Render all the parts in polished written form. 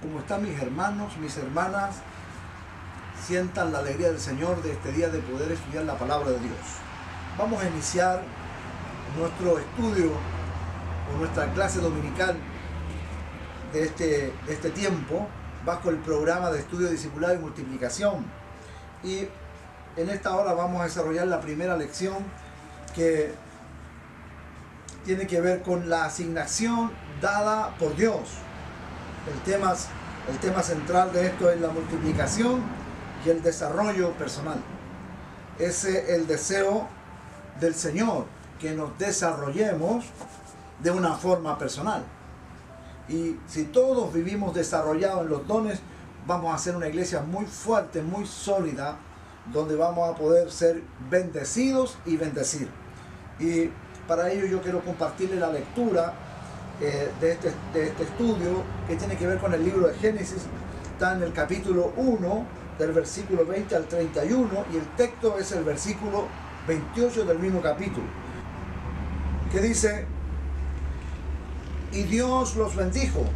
¿Cómo están mis hermanos, mis hermanas? Sientan la alegría del Señor de este día de poder estudiar la palabra de Dios. Vamos a iniciar nuestro estudio o nuestra clase dominical de este tiempo bajo el programa de estudio discipulado y multiplicación. Y en esta hora vamos a desarrollar la primera lección, que tiene que ver con la asignación dada por Dios. El tema central de esto es la multiplicación y el desarrollo personal. Ese es el deseo del Señor, que nos desarrollemos de una forma personal. Y si todos vivimos desarrollados en los dones, vamos a ser una iglesia muy fuerte, muy sólida, donde vamos a poder ser bendecidos y bendecir. Y para ello yo quiero compartirle la lectura de este estudio, que tiene que ver con el libro de Génesis. Está en el capítulo 1, del versículo 20 al 31, y el texto es el versículo 28 del mismo capítulo, que dice: y Dios los bendijo,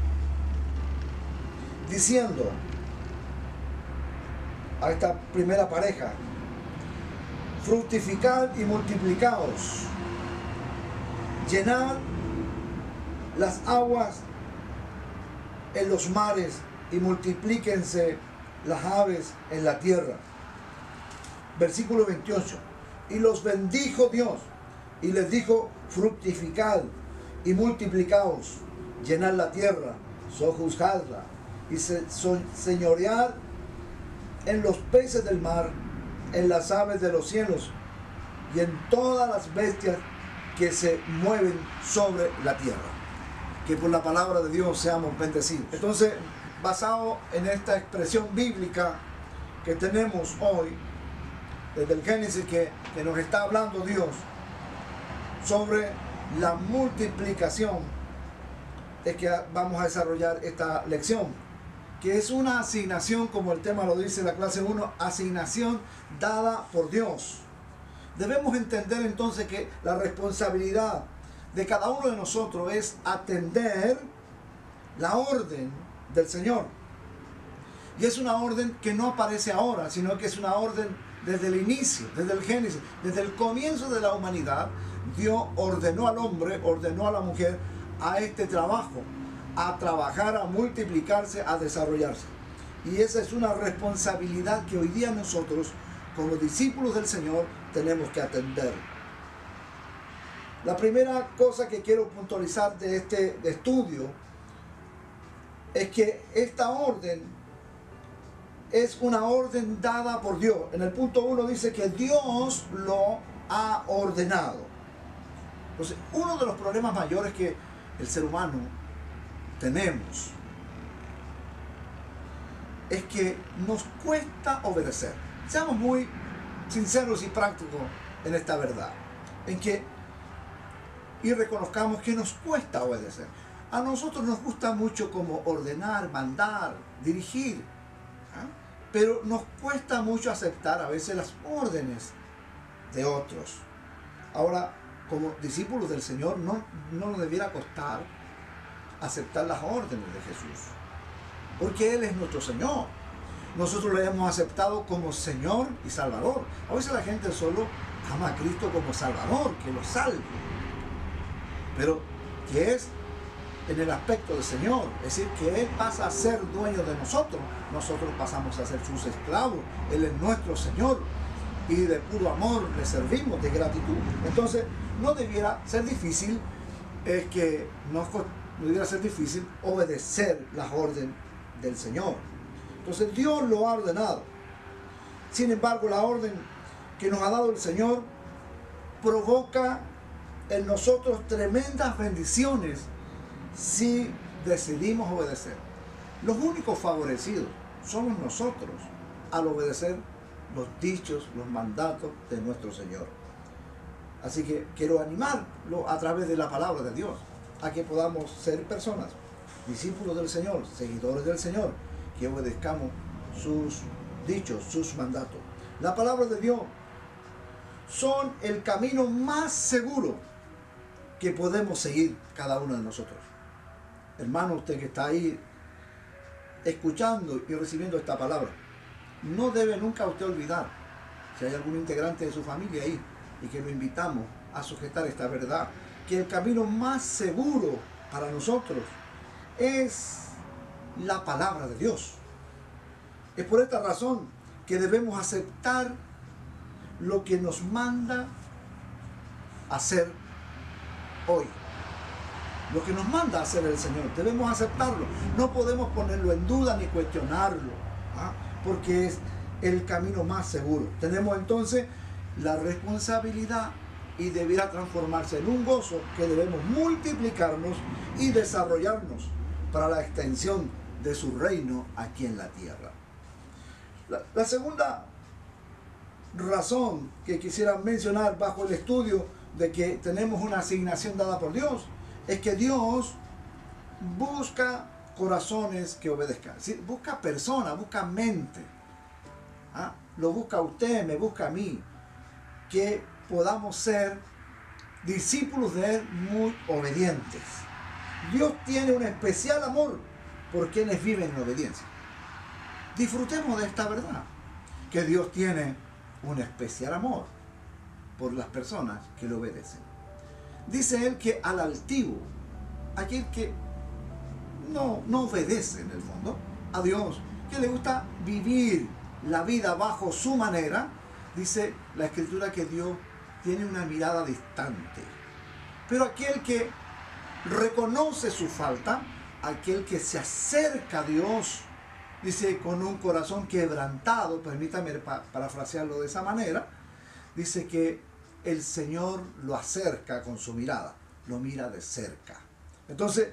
diciendo a esta primera pareja: fructificad y multiplicaos, llenad las aguas en los mares y multiplíquense las aves en la tierra. Versículo 28. Y los bendijo Dios y les dijo: fructificad y multiplicaos, llenad la tierra, sojuzgadla y señoread en los peces del mar, en las aves de los cielos y en todas las bestias que se mueven sobre la tierra. Que por la palabra de Dios seamos bendecidos. Entonces, basado en esta expresión bíblica que tenemos hoy, desde el Génesis, que nos está hablando Dios sobre la multiplicación, es que vamos a desarrollar esta lección, que es una asignación, como el tema lo dice la clase 1, asignación dada por Dios. Debemos entender entonces que la responsabilidad de cada uno de nosotros es atender la orden del Señor. Y es una orden que no aparece ahora, sino que es una orden desde el inicio, desde el Génesis, desde el comienzo de la humanidad. Dios ordenó al hombre, ordenó a la mujer a este trabajo, a trabajar, a multiplicarse, a desarrollarse. Y esa es una responsabilidad que hoy día nosotros, como discípulos del Señor, tenemos que atender. La primera cosa que quiero puntualizar de este estudio es que esta orden es una orden dada por Dios. En el punto 1 dice que Dios lo ha ordenado. Entonces, uno de los problemas mayores que el ser humano tenemos es que nos cuesta obedecer. Seamos muy sinceros y prácticos en esta verdad, y reconozcamos que nos cuesta obedecer. A nosotros nos gusta mucho como ordenar, mandar, dirigir, pero nos cuesta mucho aceptar a veces las órdenes de otros. Ahora, como discípulos del Señor, no nos debiera costar aceptar las órdenes de Jesús, porque Él es nuestro Señor. Nosotros lo hemos aceptado como Señor y Salvador. A veces la gente solo ama a Cristo como Salvador, que lo salve, pero que es en el aspecto del Señor, es decir, que Él pasa a ser dueño de nosotros, nosotros pasamos a ser sus esclavos. Él es nuestro Señor y de puro amor le servimos, de gratitud. Entonces no debiera ser difícil, no debiera ser difícil obedecer las órdenes del Señor. Entonces Dios lo ha ordenado. Sin embargo, la orden que nos ha dado el Señor provoca en nosotros tremendas bendiciones si decidimos obedecer. Los únicos favorecidos somos nosotros al obedecer los dichos, los mandatos de nuestro Señor. Así que quiero animarlo a través de la palabra de Dios a que podamos ser personas, discípulos del Señor, seguidores del Señor, que obedezcamos sus dichos, sus mandatos. La palabra de Dios son el camino más seguro que podemos seguir cada uno de nosotros. Hermano, usted que está ahí escuchando y recibiendo esta palabra, no debe nunca usted olvidar, si hay algún integrante de su familia ahí, y que lo invitamos a sujetar esta verdad, que el camino más seguro para nosotros es la palabra de Dios. Es por esta razón que debemos aceptar lo que nos manda hacer hoy. Lo que nos manda hacer el Señor, debemos aceptarlo. No podemos ponerlo en duda ni cuestionarlo, porque es el camino más seguro. Tenemos entonces la responsabilidad y deberá transformarse en un gozo que debemos multiplicarnos y desarrollarnos para la extensión de su reino aquí en la tierra. La segunda razón que quisiera mencionar bajo el estudio de que tenemos una asignación dada por Dios es que Dios busca corazones que obedezcan. ¿Sí? Busca personas, busca mente. Lo busca a usted, me busca a mí. Que podamos ser discípulos de Él muy obedientes. Dios tiene un especial amor por quienes viven en obediencia. Disfrutemos de esta verdad, que Dios tiene un especial amor por las personas que le obedecen. Dice Él que al altivo, aquel que no obedece en el fondo a Dios, que le gusta vivir la vida bajo su manera, dice la Escritura que Dios tiene una mirada distante. Pero aquel que reconoce su falta, aquel que se acerca a Dios, dice con un corazón quebrantado, permítame parafrasearlo de esa manera, dice que el Señor lo acerca con su mirada, lo mira de cerca. Entonces,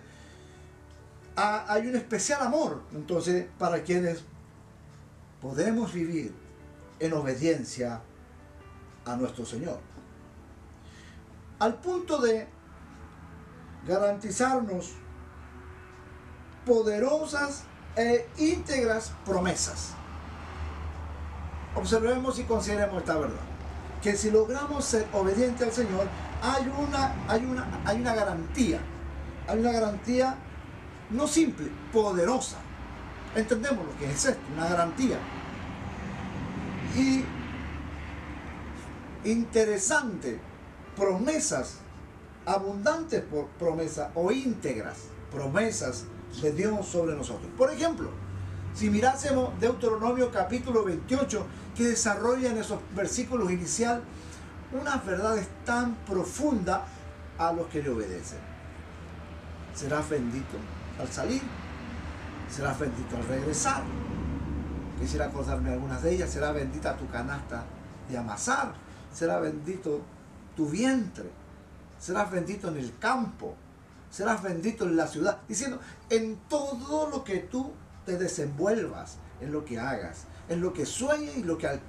hay un especial amor, entonces, para quienes podemos vivir en obediencia a nuestro Señor. Al punto de garantizarnos poderosas e íntegras promesas. Observemos y consideremos esta verdad, que si logramos ser obedientes al Señor, hay una garantía no simple, poderosa. Entendemos lo que es esto, una garantía. Y interesante, promesas, abundantes promesas o íntegras promesas de Dios sobre nosotros. Por ejemplo, si mirásemos Deuteronomio capítulo 28, que desarrolla en esos versículos inicial unas verdades tan profundas a los que le obedecen. Serás bendito al salir, serás bendito al regresar. Quisiera acordarme de algunas de ellas. Será bendita tu canasta de amasar, será bendito tu vientre, serás bendito en el campo, serás bendito en la ciudad, diciendo en todo lo que tú te desenvuelvas, en lo que hagas, en lo que sueñes y lo que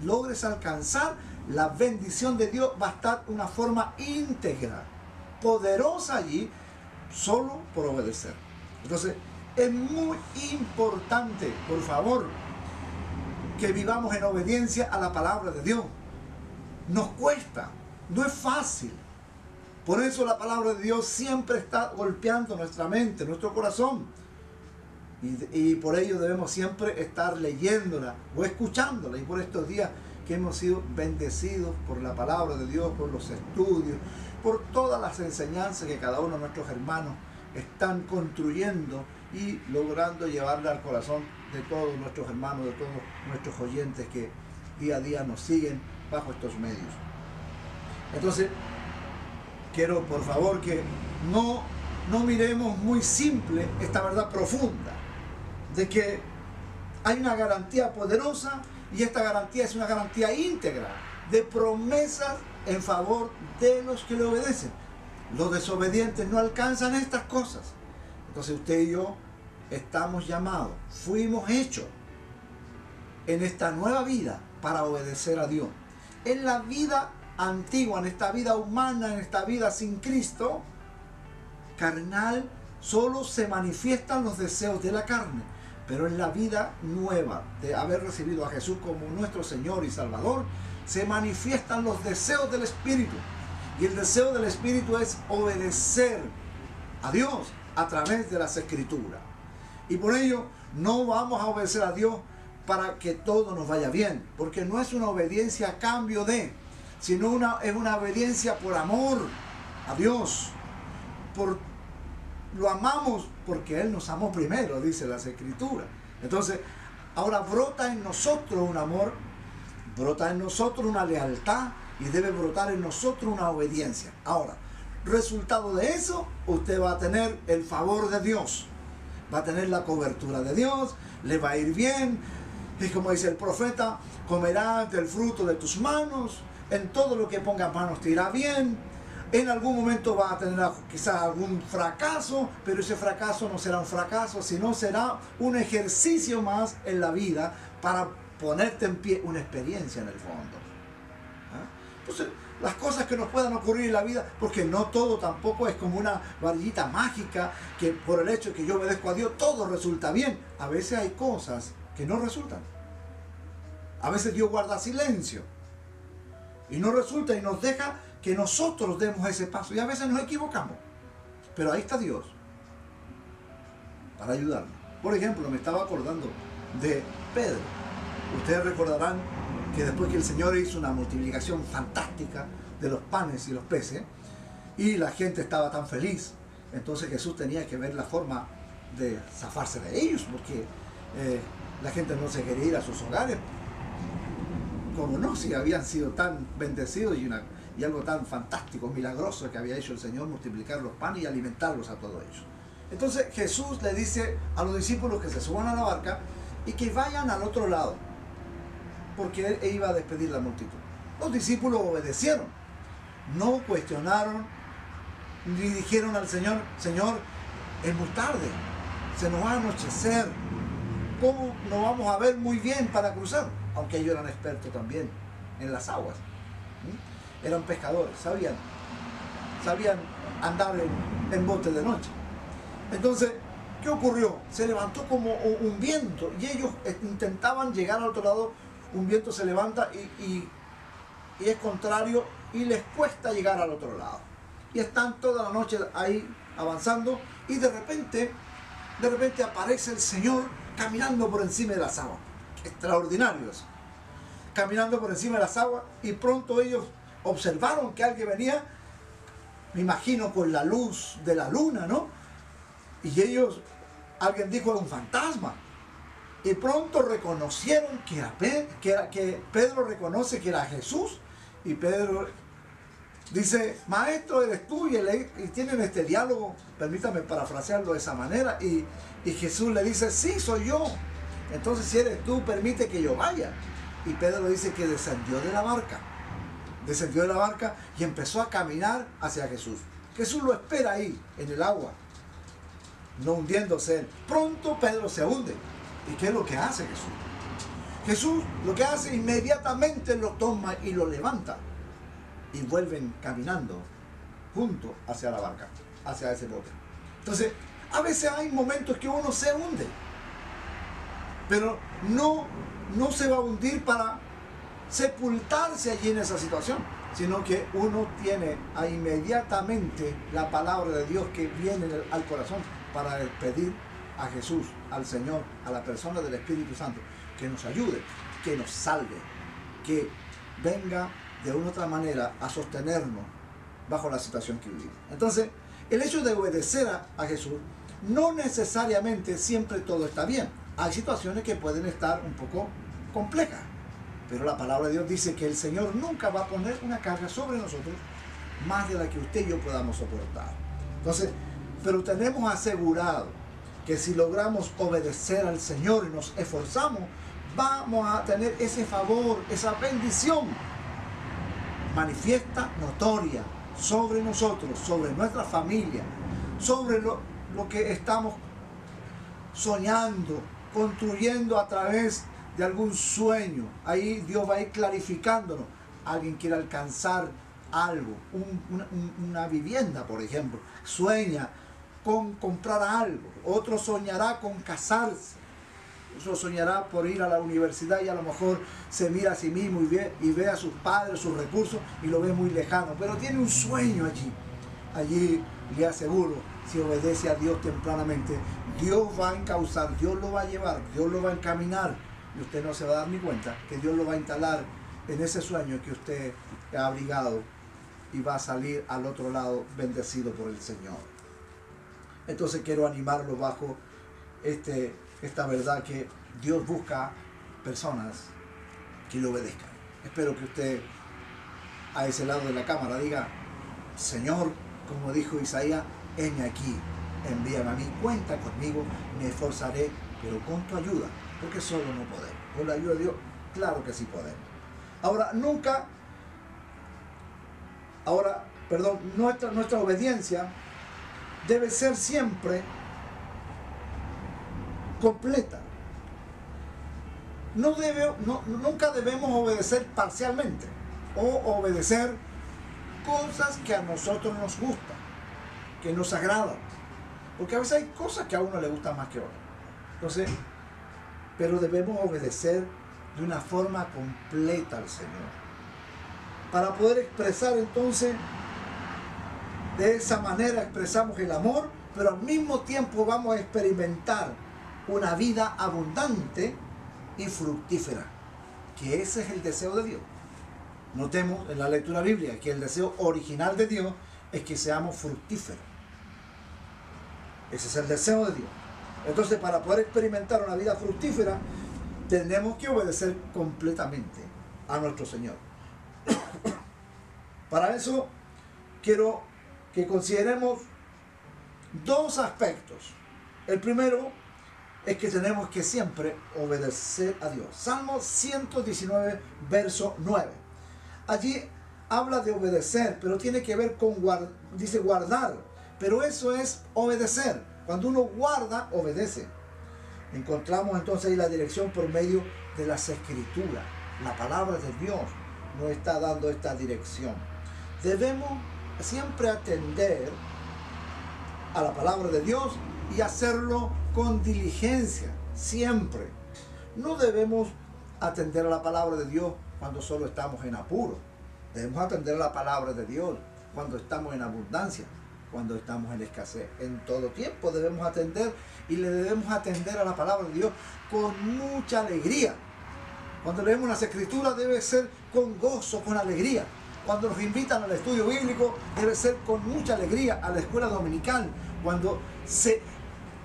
logres alcanzar, la bendición de Dios va a estar de una forma íntegra, poderosa allí, solo por obedecer. Entonces, es muy importante, por favor, que vivamos en obediencia a la palabra de Dios. Nos cuesta, no es fácil. Por eso la palabra de Dios siempre está golpeando nuestra mente, nuestro corazón. Y por ello debemos siempre estar leyéndola o escuchándola. Y por estos días que hemos sido bendecidos por la palabra de Dios, por los estudios, por todas las enseñanzas que cada uno de nuestros hermanos están construyendo y logrando llevarle al corazón de todos nuestros hermanos, de todos nuestros oyentes que día a día nos siguen bajo estos medios. Entonces, quiero por favor que no miremos muy simple esta verdad profunda de que hay una garantía poderosa y esta garantía es una garantía íntegra de promesas en favor de los que le obedecen. Los desobedientes no alcanzan estas cosas. Entonces usted y yo estamos llamados, fuimos hechos en esta nueva vida para obedecer a Dios. En la vida antigua, en esta vida humana, en esta vida sin Cristo, carnal, solo se manifiestan los deseos de la carne. Pero en la vida nueva de haber recibido a Jesús como nuestro Señor y Salvador, se manifiestan los deseos del Espíritu. Y el deseo del Espíritu es obedecer a Dios a través de las Escrituras. Y por ello no vamos a obedecer a Dios para que todo nos vaya bien, porque no es una obediencia a cambio de, sino es una obediencia por amor a Dios. Lo amamos porque Él nos amó primero, dice las Escrituras. Entonces, ahora brota en nosotros un amor, brota en nosotros una lealtad y debe brotar en nosotros una obediencia. Ahora, resultado de eso, usted va a tener el favor de Dios, va a tener la cobertura de Dios, le va a ir bien. Y como dice el profeta, comerás del fruto de tus manos, en todo lo que pongas manos te irá bien. En algún momento va a tener quizás algún fracaso, pero ese fracaso no será un fracaso, sino será un ejercicio más en la vida para ponerte en pie, una experiencia en el fondo. Entonces, las cosas que nos puedan ocurrir en la vida, porque no todo tampoco es como una varillita mágica, que por el hecho de que yo obedezco a Dios, todo resulta bien. A veces hay cosas que no resultan. A veces Dios guarda silencio y no resulta y nos deja que nosotros demos ese paso. Y a veces nos equivocamos. Pero ahí está Dios para ayudarnos. Por ejemplo, me estaba acordando de Pedro. Ustedes recordarán que después que el Señor hizo una multiplicación fantástica de los panes y los peces, y la gente estaba tan feliz, entonces Jesús tenía que ver la forma de zafarse de ellos, porque la gente no se quería ir a sus hogares, como no, si habían sido tan bendecidos y algo tan fantástico, milagroso que había hecho el Señor, multiplicar los panes y alimentarlos a todos ellos. Entonces Jesús le dice a los discípulos que se suban a la barca y que vayan al otro lado, porque Él iba a despedir la multitud. Los discípulos obedecieron, no cuestionaron, ni dijeron al Señor, Señor, es muy tarde, se nos va a anochecer, ¿cómo nos vamos a ver muy bien para cruzar? Aunque ellos eran expertos también en las aguas. Eran pescadores, sabían andar en bote de noche. Entonces, ¿qué ocurrió? Se levantó como un viento y ellos intentaban llegar al otro lado. Un viento se levanta y es contrario y les cuesta llegar al otro lado. Y están toda la noche ahí avanzando y de repente aparece el Señor caminando por encima de las aguas. Extraordinario eso. Caminando por encima de las aguas y pronto ellos observaron que alguien venía, me imagino con la luz de la luna, ¿no? Y alguien dijo, es un fantasma. Y pronto reconocieron que Pedro reconoce que era Jesús. Y Pedro dice, maestro, eres tú. Y tienen este diálogo, permítame parafrasearlo de esa manera. Y Jesús le dice, sí, soy yo. Entonces, si eres tú, permite que yo vaya. Y Pedro dice que descendió de la barca. Descendió de la barca y empezó a caminar hacia Jesús. Jesús lo espera ahí, en el agua, no hundiéndose él. Pronto Pedro se hunde. ¿Y qué es lo que hace Jesús? Jesús lo que hace inmediatamente lo toma y lo levanta. Y vuelven caminando juntos hacia la barca, hacia ese bote. Entonces, a veces hay momentos que uno se hunde. Pero no se va a hundir para sepultarse allí en esa situación, sino que uno tiene inmediatamente la palabra de Dios que viene al corazón para pedir a Jesús, al Señor, a la persona del Espíritu Santo, que nos ayude, que nos salve, que venga de una u otra manera a sostenernos bajo la situación que vivimos. Entonces, el hecho de obedecer a Jesús, no necesariamente siempre todo está bien. Hay situaciones que pueden estar un poco complejas, pero la palabra de Dios dice que el Señor nunca va a poner una carga sobre nosotros más de la que usted y yo podamos soportar. Entonces, pero tenemos asegurado que si logramos obedecer al Señor y nos esforzamos, vamos a tener ese favor, esa bendición manifiesta, notoria, sobre nosotros, sobre nuestra familia, sobre lo que estamos soñando, construyendo a través de algún sueño. Ahí Dios va a ir clarificándonos. Alguien quiere alcanzar algo, una vivienda, por ejemplo, sueña con comprar algo, otro soñará con casarse, otro soñará por ir a la universidad y a lo mejor se mira a sí mismo y ve a sus padres, sus recursos y lo ve muy lejano, pero tiene un sueño allí. Allí le aseguro si obedece a Dios tempranamente, Dios va a encauzar, Dios lo va a llevar, Dios lo va a encaminar. Y usted no se va a dar ni cuenta que Dios lo va a instalar en ese sueño que usted ha abrigado y va a salir al otro lado bendecido por el Señor. Entonces quiero animarlo bajo esta verdad que Dios busca personas que le obedezcan. Espero que usted a ese lado de la cámara diga: Señor, como dijo Isaías, heme aquí, envíame a mí, cuenta conmigo, me esforzaré, pero con tu ayuda, porque solo no podemos. Con la ayuda de Dios, claro que sí podemos. Nuestra obediencia debe ser siempre completa. Nunca debemos obedecer parcialmente o obedecer cosas que a nosotros nos gustan, que nos agradan, porque a veces hay cosas que a uno le gustan más que a otras. Entonces, pero debemos obedecer de una forma completa al Señor, para poder expresar entonces, de esa manera expresamos el amor, pero al mismo tiempo vamos a experimentar una vida abundante y fructífera, que ese es el deseo de Dios. Notemos en la lectura bíblica que el deseo original de Dios es que seamos fructíferos. Ese es el deseo de Dios. Entonces, para poder experimentar una vida fructífera, tenemos que obedecer completamente a nuestro Señor. Para eso, quiero que consideremos dos aspectos. El primero es que tenemos que siempre obedecer a Dios. Salmo 119, verso 9. Allí habla de obedecer, pero tiene que ver con dice guardar, pero eso es obedecer. Cuando uno guarda, obedece. Encontramos entonces ahí la dirección por medio de las Escrituras. La palabra de Dios nos está dando esta dirección. Debemos siempre atender a la palabra de Dios y hacerlo con diligencia, siempre. No debemos atender a la palabra de Dios cuando solo estamos en apuro. Debemos atender a la palabra de Dios cuando estamos en abundancia, cuando estamos en escasez. En todo tiempo debemos atender, y le debemos atender a la palabra de Dios con mucha alegría. Cuando leemos las Escrituras debe ser con gozo, con alegría. Cuando nos invitan al estudio bíblico debe ser con mucha alegría. A la escuela dominical, cuando se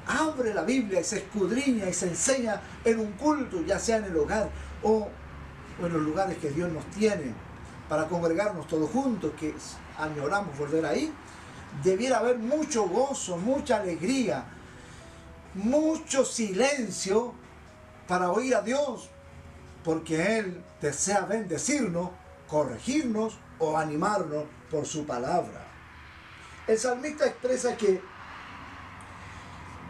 abre la Biblia y se escudriña y se enseña en un culto, ya sea en el hogar o en los lugares que Dios nos tiene para congregarnos todos juntos, que añoramos volver ahí, debiera haber mucho gozo, mucha alegría, mucho silencio para oír a Dios, porque Él desea bendecirnos, corregirnos o animarnos por su palabra. El salmista expresa que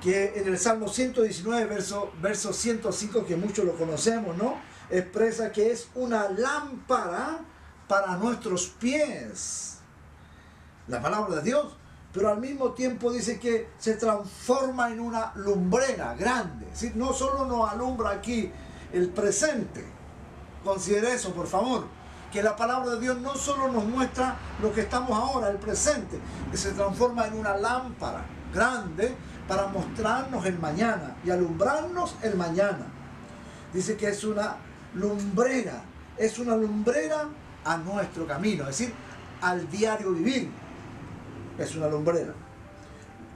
en el Salmo 119, verso 105, que muchos lo conocemos, ¿no? Expresa que es una lámpara para nuestros pies, la palabra de Dios, pero al mismo tiempo dice que se transforma en una lumbrera grande. ¿Sí? No solo nos alumbra aquí el presente, considere eso por favor, que la palabra de Dios no solo nos muestra lo que estamos ahora, el presente, que se transforma en una lámpara grande para mostrarnos el mañana y alumbrarnos el mañana. Dice que es una lumbrera a nuestro camino, es decir, al diario vivir. Es una lumbrera.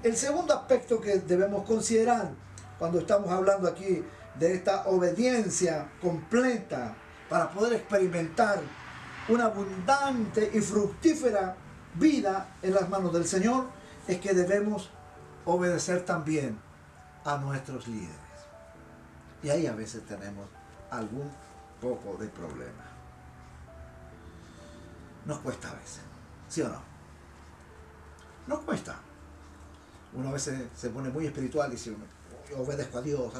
El segundo aspecto que debemos considerar cuando estamos hablando aquí de esta obediencia completa para poder experimentar una abundante y fructífera vida en las manos del Señor es que debemos obedecer también a nuestros líderes. Y ahí a veces tenemos algún poco de problema. Nos cuesta a veces, ¿sí o no? Nos cuesta. Uno a veces se pone muy espiritual y dice: yo obedezco a Dios,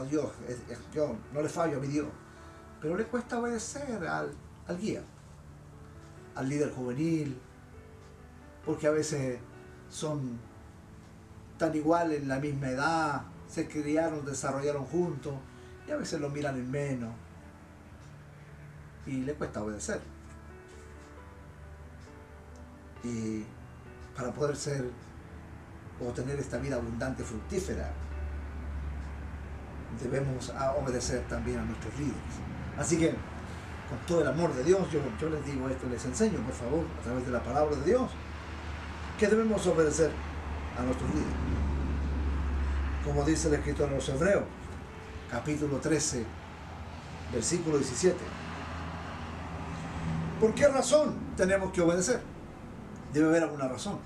yo no le fallo a mi Dios. Pero le cuesta obedecer al guía, al líder juvenil, porque a veces son tan iguales, en la misma edad, se criaron, desarrollaron juntos, y a veces lo miran en menos, y le cuesta obedecer. Y para poder ser o tener esta vida abundante, fructífera, debemos obedecer también a nuestros líderes. Así que, con todo el amor de Dios, yo les digo esto, les enseño, por favor, a través de la palabra de Dios, que debemos obedecer a nuestros líderes. Como dice el escritor de los Hebreos, capítulo 13, versículo 17. ¿Por qué razón tenemos que obedecer? Debe haber alguna razón.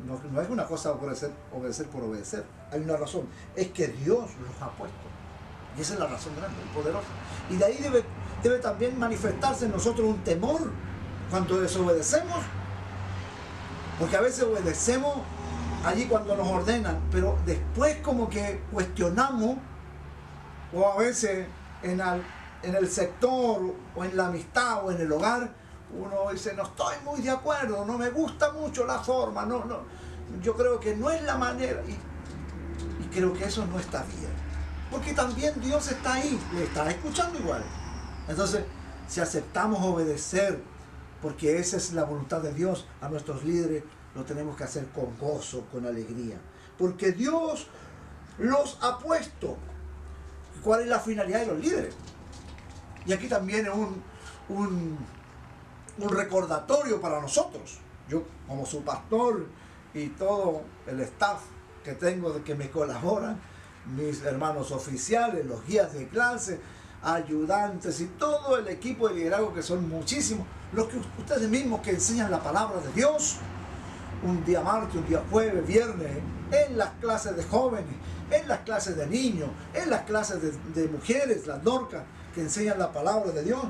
No es una cosa obedecer por obedecer. Hay una razón. Es que Dios los ha puesto. Y esa es la razón grande y poderosa. Y de ahí debe también manifestarse en nosotros un temor cuando desobedecemos. Porque a veces obedecemos allí cuando nos ordenan, pero después como que cuestionamos, o a veces en el sector, o en la amistad, o en el hogar, uno dice, no estoy muy de acuerdo, no me gusta mucho la forma, yo creo que no es la manera, y creo que eso no está bien, porque también Dios está ahí, le está escuchando igual. Entonces, si aceptamos obedecer, porque esa es la voluntad de Dios a nuestros líderes, lo tenemos que hacer con gozo, con alegría, porque Dios los ha puesto. ¿Cuál es la finalidad de los líderes? Y aquí también es un recordatorio para nosotros. Yo, como su pastor y todo el staff que tengo de que me colaboran, mis hermanos oficiales, los guías de clase, ayudantes y todo el equipo de liderazgo, que son muchísimos, los que ustedes mismos que enseñan la palabra de Dios, un día martes, un día jueves, viernes, en las clases de jóvenes, en las clases de niños, en las clases de mujeres, las dorcas, que enseñan la palabra de Dios.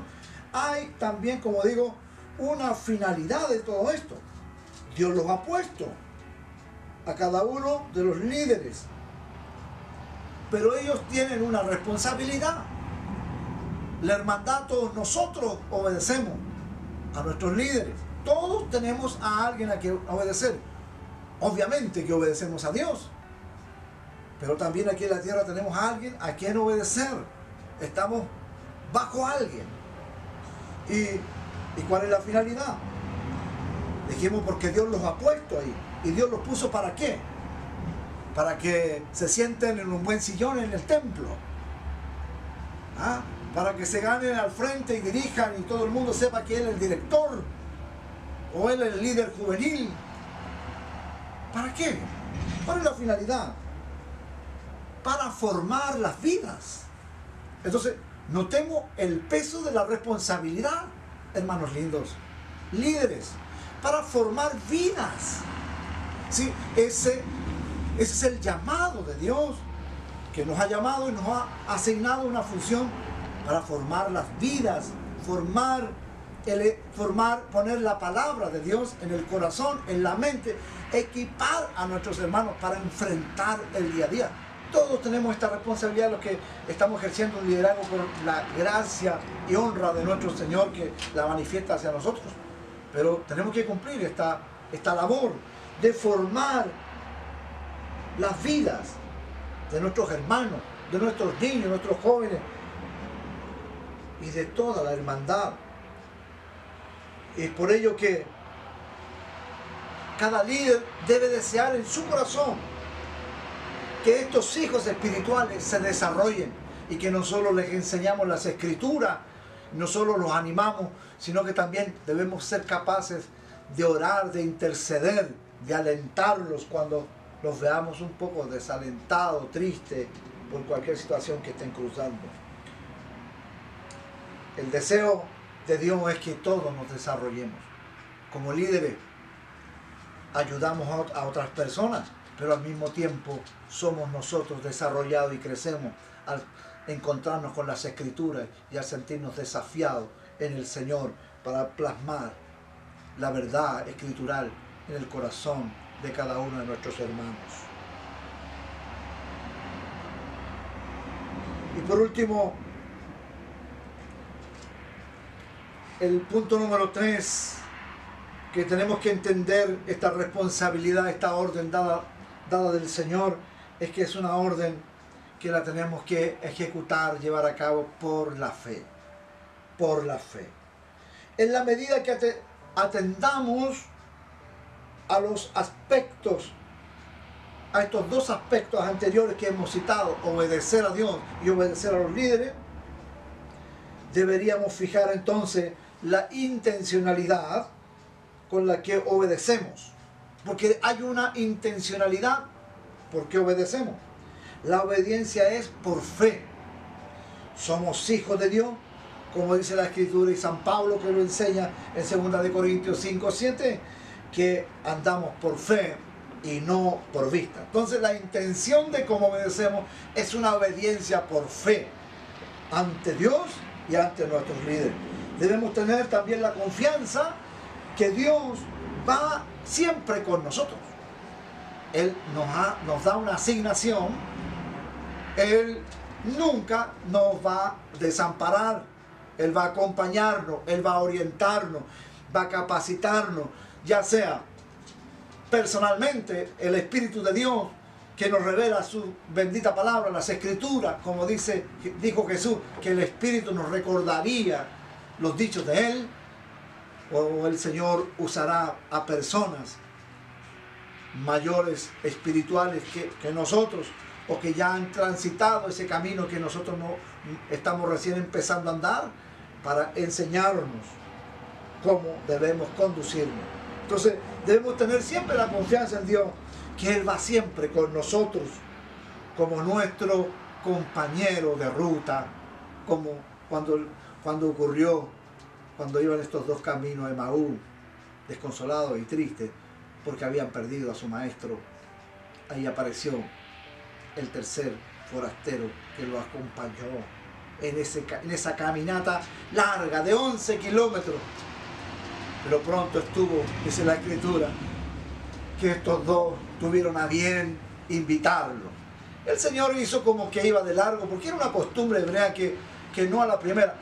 Hay también, como digo, una finalidad de todo esto. Dios los ha puesto a cada uno de los líderes, pero ellos tienen una responsabilidad. La hermandad, todos nosotros obedecemos a nuestros líderes. Todos tenemos a alguien a quien obedecer. Obviamente que obedecemos a Dios, pero también aquí en la tierra tenemos a alguien a quien obedecer. Estamos bajo alguien. ¿Y cuál es la finalidad? Dijimos, porque Dios los ha puesto ahí. ¿Y Dios los puso para qué? Para que se sienten en un buen sillón en el templo. Para que se ganen al frente y dirijan y todo el mundo sepa que Él es el director o Él es el líder juvenil. ¿Para qué? ¿Cuál es la finalidad? Para formar las vidas. Entonces, notemos el peso de la responsabilidad, hermanos lindos, líderes, para formar vidas. ¿Sí? Ese es el llamado de Dios, que nos ha llamado y nos ha asignado una función para formar las vidas, poner la palabra de Dios en el corazón, en la mente, equipar a nuestros hermanos para enfrentar el día a día. Todos tenemos esta responsabilidad, los que estamos ejerciendo un liderazgo por la gracia y honra de nuestro Señor, que la manifiesta hacia nosotros. Pero tenemos que cumplir esta labor de formar las vidas de nuestros hermanos, de nuestros niños, nuestros jóvenes y de toda la hermandad. Y es por ello que cada líder debe desear en su corazón que estos hijos espirituales se desarrollen, y que no solo les enseñamos las escrituras, no solo los animamos, sino que también debemos ser capaces de orar, de interceder, de alentarlos cuando los veamos un poco desalentados, tristes por cualquier situación que estén cruzando. El deseo de Dios es que todos nos desarrollemos. Como líderes ayudamos a otras personas, pero al mismo tiempo somos nosotros desarrollados y crecemos al encontrarnos con las Escrituras y al sentirnos desafiados en el Señor para plasmar la verdad escritural en el corazón de cada uno de nuestros hermanos. Y por último, el punto número 3, que tenemos que entender esta responsabilidad, esta orden dada del Señor, es que es una orden que la tenemos que ejecutar, llevar a cabo por la fe. Por la fe. En la medida que atendamos a los aspectos, a estos dos aspectos anteriores que hemos citado, obedecer a Dios y obedecer a los líderes, deberíamos fijar entonces la intencionalidad con la que obedecemos. Porque hay una intencionalidad por qué obedecemos. La obediencia es por fe. Somos hijos de Dios, como dice la Escritura, y San Pablo que lo enseña en 2 Corintios 5:7, que andamos por fe y no por vista. Entonces la intención de cómo obedecemos es una obediencia por fe ante Dios y ante nuestros líderes. Debemos tener también la confianza que Dios va siempre con nosotros. Él nos da una asignación. Él nunca nos va a desamparar. Él va a acompañarnos, Él va a orientarnos, va a capacitarnos, ya sea personalmente el Espíritu de Dios que nos revela su bendita palabra, las Escrituras, como dijo Jesús, que el Espíritu nos recordaría los dichos de Él, o el Señor usará a personas mayores espirituales que nosotros, o que ya han transitado ese camino que nosotros no estamos recién empezando a andar, para enseñarnos cómo debemos conducirnos. Entonces debemos tener siempre la confianza en Dios, que Él va siempre con nosotros como nuestro compañero de ruta, como cuando ocurrió, cuando iban estos dos caminos a Emaús, desconsolados y tristes porque habían perdido a su maestro. Ahí apareció el tercer forastero que lo acompañó en esa caminata larga de 11 kilómetros. Pero pronto estuvo, dice la Escritura, que estos dos tuvieron a bien invitarlo. El Señor hizo como que iba de largo, porque era una costumbre hebrea que no a la primera.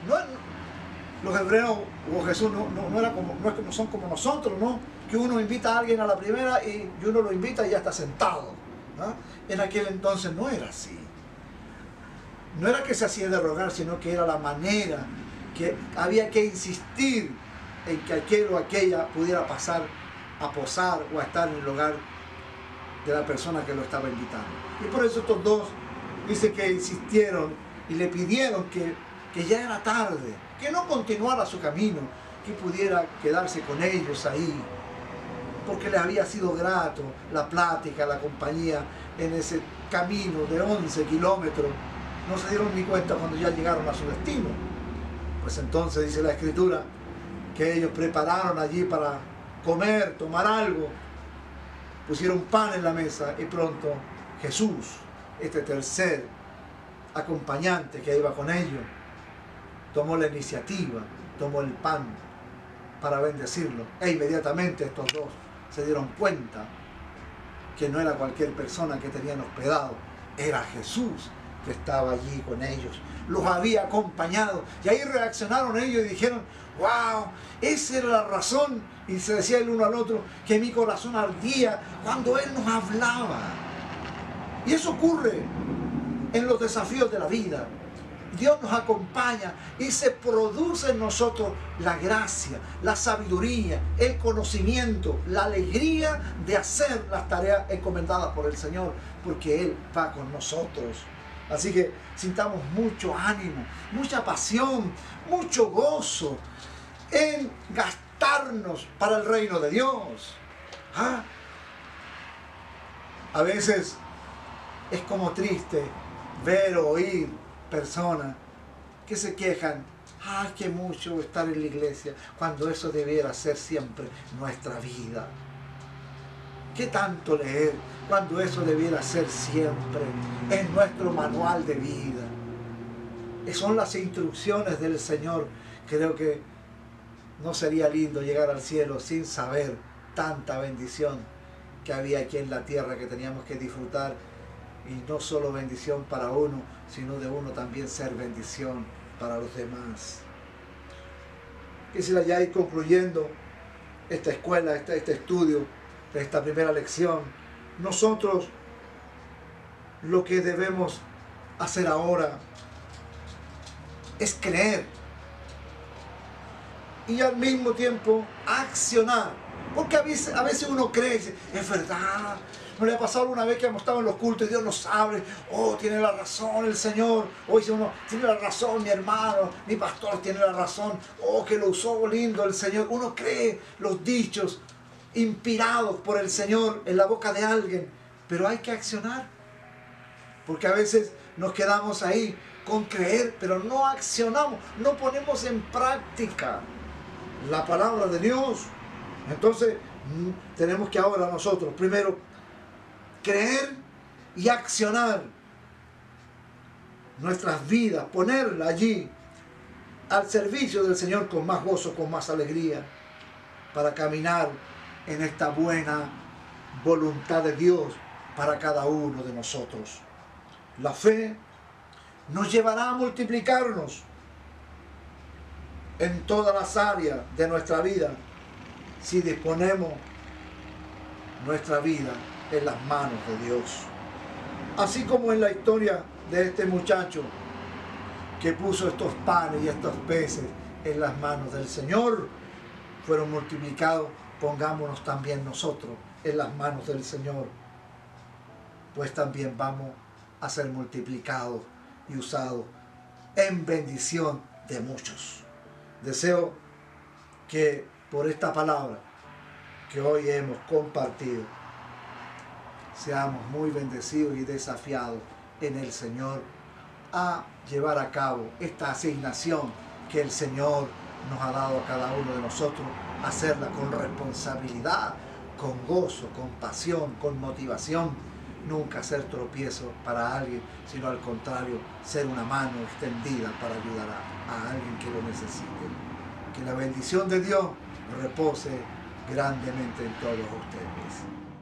Los hebreos o Jesús no son como nosotros, ¿no? Que uno invita a alguien a la primera y uno lo invita y ya está sentado, ¿no? En aquel entonces no era así. No era que se hacía de rogar, sino que era la manera que había que insistir en que aquel o aquella pudiera pasar a posar o a estar en el hogar de la persona que lo estaba invitando. Y por eso estos dos dice que insistieron y le pidieron que ya era tarde, que no continuara su camino, que pudiera quedarse con ellos ahí, porque les había sido grato la plática, la compañía en ese camino de 11 kilómetros. No se dieron ni cuenta cuando ya llegaron a su destino. Pues entonces dice la Escritura que ellos prepararon allí para comer, tomar algo, pusieron pan en la mesa y pronto Jesús, este tercer acompañante que iba con ellos, tomó la iniciativa, tomó el pan para bendecirlo, e inmediatamente estos dos se dieron cuenta que no era cualquier persona que tenían hospedado, era Jesús que estaba allí con ellos, los había acompañado, y ahí reaccionaron ellos y dijeron: wow, esa era la razón, y se decía el uno al otro, que mi corazón ardía cuando Él nos hablaba. Y eso ocurre en los desafíos de la vida. Dios nos acompaña y se produce en nosotros la gracia, la sabiduría, el conocimiento, la alegría de hacer las tareas encomendadas por el Señor, porque Él va con nosotros. Así que sintamos mucho ánimo, mucha pasión, mucho gozo en gastarnos para el reino de Dios. A veces es como triste ver o oír personas que se quejan: ¡ay, qué mucho estar en la iglesia!, cuando eso debiera ser siempre nuestra vida. ¿Qué tanto leer cuando eso debiera ser siempre en nuestro manual de vida? Son las instrucciones del Señor. Creo que no sería lindo llegar al cielo sin saber tanta bendición que había aquí en la tierra, que teníamos que disfrutar. Y no solo bendición para uno, sino de uno también ser bendición para los demás. Quisiera ya ir concluyendo esta escuela, este estudio, esta primera lección. Nosotros lo que debemos hacer ahora es creer y al mismo tiempo accionar, Porque a veces uno cree, es verdad. ¿No le ha pasado una vez que hemos estado en los cultos y Dios nos abre? Oh, tiene la razón el Señor. O dice uno, tiene la razón mi hermano, mi pastor tiene la razón. Oh, que lo usó lindo el Señor. Uno cree los dichos inspirados por el Señor en la boca de alguien. Pero hay que accionar. Porque a veces nos quedamos ahí con creer, pero no accionamos. No ponemos en práctica la palabra de Dios. Entonces, tenemos que ahora nosotros, primero, creer y accionar nuestras vidas, ponerla allí al servicio del Señor con más gozo, con más alegría, para caminar en esta buena voluntad de Dios para cada uno de nosotros. La fe nos llevará a multiplicarnos en todas las áreas de nuestra vida si disponemos nuestra vida en las manos de Dios. Así como en la historia de este muchacho que puso estos panes y estos peces en las manos del Señor, fueron multiplicados, pongámonos también nosotros en las manos del Señor, pues también vamos a ser multiplicados y usados en bendición de muchos. Deseo que por esta palabra que hoy hemos compartido, seamos muy bendecidos y desafiados en el Señor a llevar a cabo esta asignación que el Señor nos ha dado a cada uno de nosotros, hacerla con responsabilidad, con gozo, con pasión, con motivación, nunca ser tropiezo para alguien, sino al contrario, ser una mano extendida para ayudar a alguien que lo necesite. Que la bendición de Dios repose grandemente en todos ustedes.